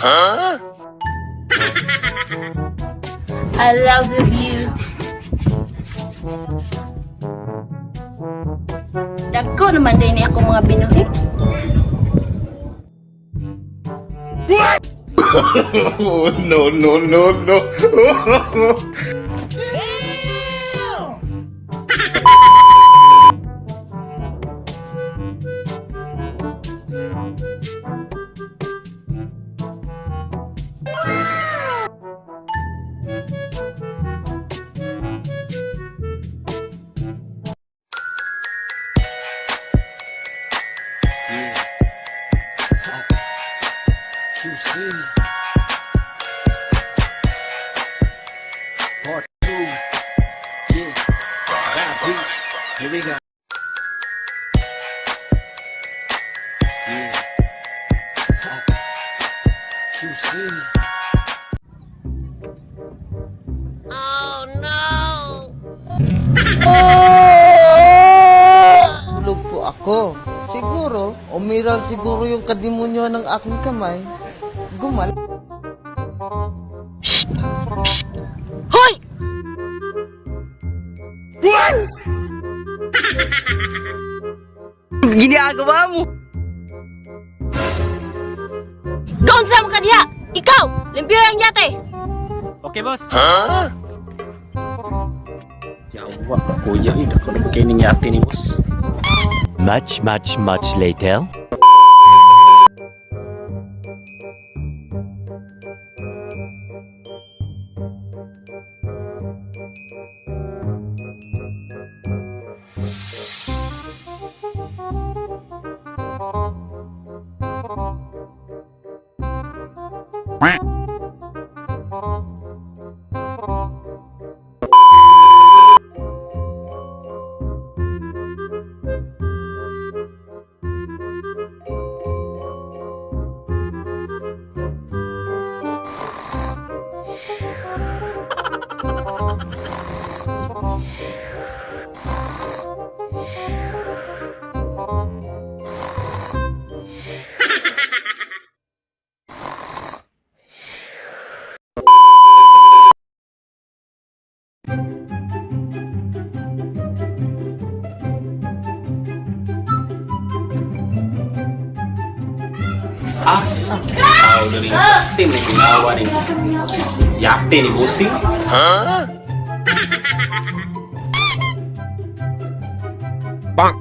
I love the view. Dagko naman din ni ako mga binuhi. No, no, no, no. Part 2. Yeah. Rap beats. Here we go. Yeah. QC. Oh no! Tulog po ako. Siguro, umiral siguro yung kadimonyo ng aking kamay. Gumal. Hoy! Ginagawa mo! Doon sa mga diha! Ikaw! Limpyo ang yate! Okay, boss. Yawa, kuya, ito ko na bagay ning yate ni boss. Much later. Asa? Tao na rin. Tim na ginawa ni Yacht Ni Bossing. Bang!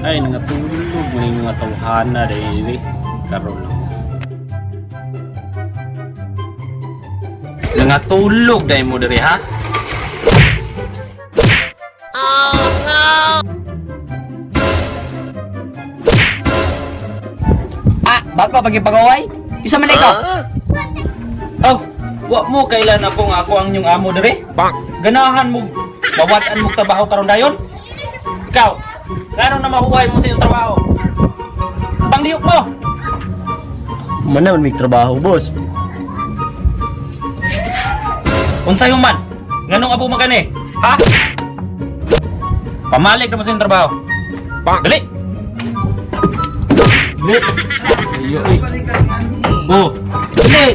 Ay, nangatulog. May mga tawhana dahil karoon lang. Nangatulog dahil mo dari ha? Oh no! Bago pagipagaway? Isa man ikaw? Oh, wa mo kailan ako ang yung amo dari? Ganahan mo, bawatan mo trabaho karon dayon? Ikaw, gano'n na mahuhay mo sa iyong trabaho? Panglihok mo! Manaman may trabaho, boss. Unsay human? Nganong abo magani? Ha? Pamalig na mo sa iyong trabaho. Dali! Dali! Ayo, eh. Oh! Dali!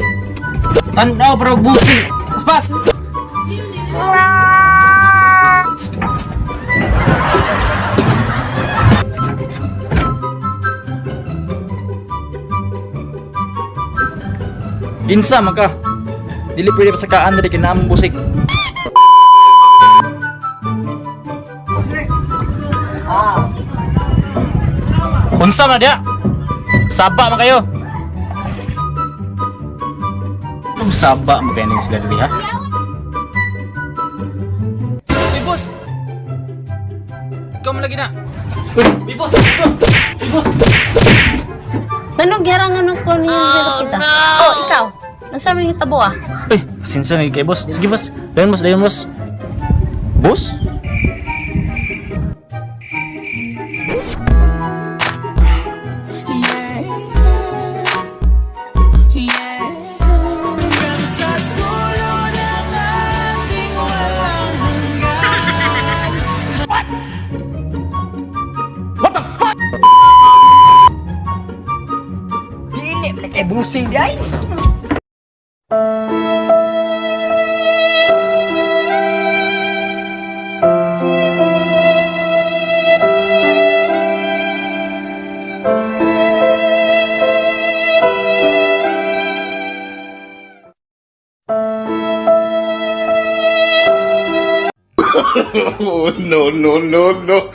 Tanaw para busing! Pas! Ginsa man ka. Dili pwede pa sakaan dili kinamong busik. Unsa man dia? Saba man kayo. Anong saba man kayo ning sila dili ha? Bibos! Ikaw man lagi na. Bibos! Bibos! Bibos! Tanong giharangan ko ni kita. Oh, ikaw. Nasa man hitabo ah? Eh, sinsa ni kay boss. Sige boss. Dayon boss, dayon boss. Boss? busing day. Oh, no, no, no, no.